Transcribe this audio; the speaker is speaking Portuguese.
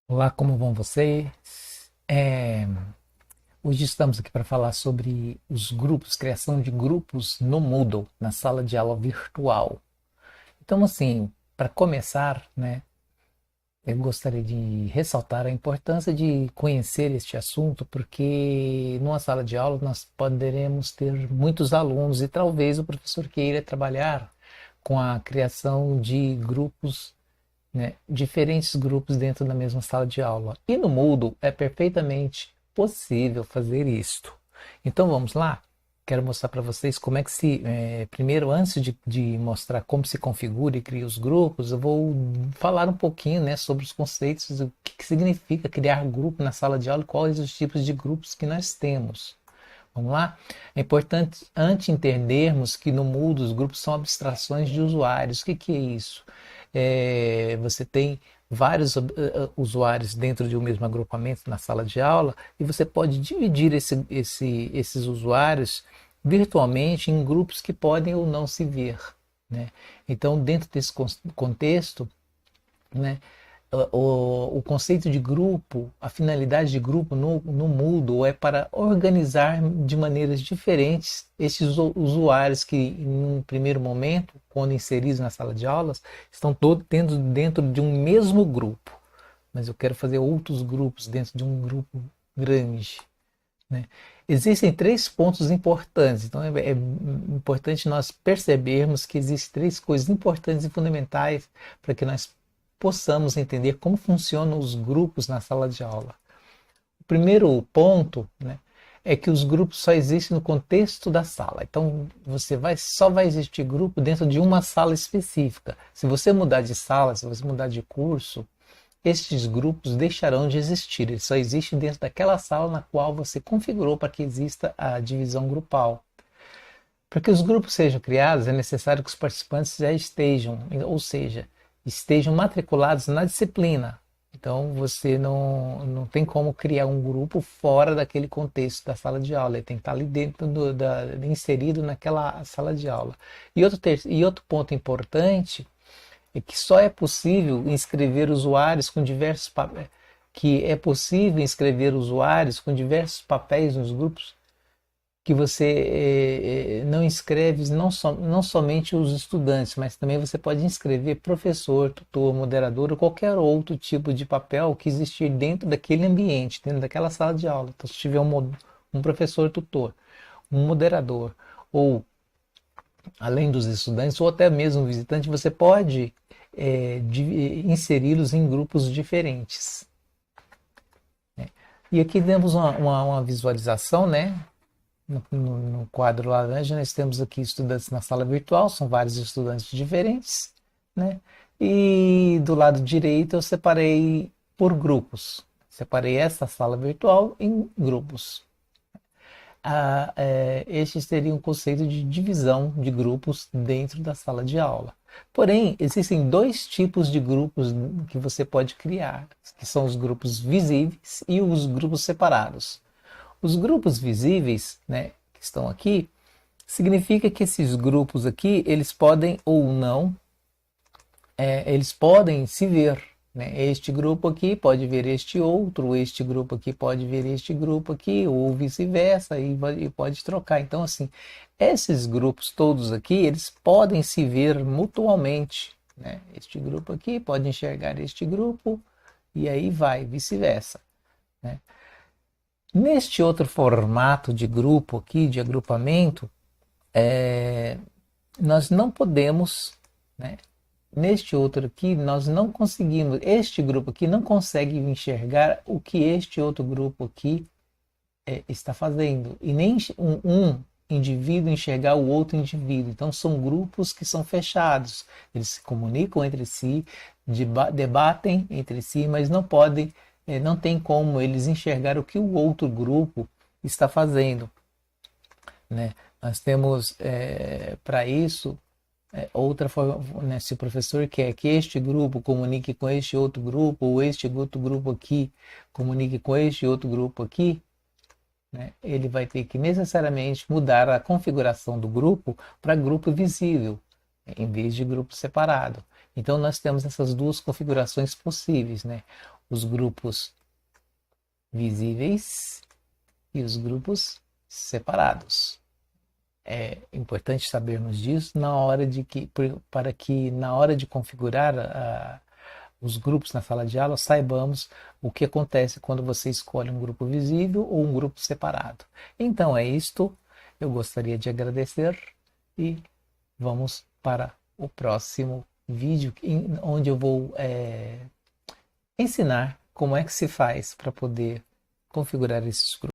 Olá, como vão vocês? É, Hoje estamos aqui para falar sobre os grupos, criação de grupos no Moodle, na sala de aula virtual. Então, assim, para começar, né, eu gostaria de ressaltar a importância de conhecer este assunto, porque numa sala de aula nós poderemos ter muitos alunos e talvez o professor queira trabalhar com a criação de grupos, né, diferentes grupos dentro da mesma sala de aula. E no Moodle é perfeitamente possível fazer isto. Então vamos lá? Quero mostrar para vocês como é que primeiro, antes de mostrar como se configura e cria os grupos, eu vou falar um pouquinho, né, sobre os conceitos, o que significa criar grupo na sala de aula e quais os tipos de grupos que nós temos. Vamos lá? É importante, antes entendermos que no Moodle os grupos são abstrações de usuários. O que é isso? Você tem vários usuários dentro de um mesmo agrupamento na sala de aula e você pode dividir esses usuários virtualmente em grupos que podem ou não se ver, né? Então, dentro desse contexto, né, o conceito de grupo, a finalidade de grupo no Moodle é para organizar de maneiras diferentes esses usuários que, em um primeiro momento, quando inseridos na sala de aulas, estão todos dentro de um mesmo grupo. Mas eu quero fazer outros grupos dentro de um grupo grande, né? Existem três pontos importantes, então é importante nós percebermos que existem três coisas importantes e fundamentais para que nós possamos entender como funcionam os grupos na sala de aula. O primeiro ponto, né, é que os grupos só existem no contexto da sala. Então só vai existir grupo dentro de uma sala específica. Se você mudar de sala, se você mudar de curso, estes grupos deixarão de existir. Eles só existem dentro daquela sala na qual você configurou para que exista a divisão grupal. Para que os grupos sejam criados, é necessário que os participantes já estejam, ou seja, estejam matriculados na disciplina. Então você não tem como criar um grupo fora daquele contexto da sala de aula. Ele tem que estar ali dentro inserido naquela sala de aula. E outro ponto importante é que só é possível inscrever usuários com diversos que é possível inscrever usuários com diversos papéis nos grupos que você não inscreve não somente os estudantes, mas também você pode inscrever professor, tutor, moderador ou qualquer outro tipo de papel que existir dentro daquele ambiente, dentro daquela sala de aula. Então, se tiver um professor tutor, um moderador ou além dos estudantes ou até mesmo um visitante, você pode inseri-los em grupos diferentes, né? E aqui temos uma visualização, né? No quadro laranja, nós temos aqui estudantes na sala virtual, são vários estudantes diferentes, né? E do lado direito eu separei por grupos. Separei essa sala virtual em grupos. Este seria um conceito de divisão de grupos dentro da sala de aula. Porém, existem dois tipos de grupos que você pode criar, que são os grupos visíveis e os grupos separados. Os grupos visíveis, né, que estão aqui, significa que esses grupos aqui, eles podem ou não, eles podem se ver, né? Este grupo aqui pode ver este grupo aqui pode ver este grupo aqui, ou vice-versa, e pode trocar. Então, assim, esses grupos todos aqui, eles podem se ver mutuamente, né? Este grupo aqui pode enxergar este grupo, e aí vai, vice-versa, né? Neste outro formato de grupo aqui, de agrupamento, nós não podemos, né? Neste outro aqui, nós não conseguimos, este grupo aqui não consegue enxergar o que este outro grupo aqui está fazendo, e nem um indivíduo enxergar o outro indivíduo. Então são grupos que são fechados, eles se comunicam entre si, debatem entre si, mas não podem, não tem como eles enxergar o que o outro grupo está fazendo, né? Nós temos para isso outra forma, né? Se o professor quer que este grupo comunique com este outro grupo, ou este outro grupo aqui comunique com este outro grupo aqui, né, ele vai ter que necessariamente mudar a configuração do grupo para grupo visível, em vez de grupo separado. Então nós temos essas duas configurações possíveis, né? os grupos visíveis e os grupos separados. É importante sabermos disso para que na hora de configurar os grupos na sala de aula saibamos o que acontece quando você escolhe um grupo visível ou um grupo separado. Então é isto. Eu gostaria de agradecer e vamos para o próximo vídeo onde eu vou ensinar como é que se faz para poder configurar esses grupos.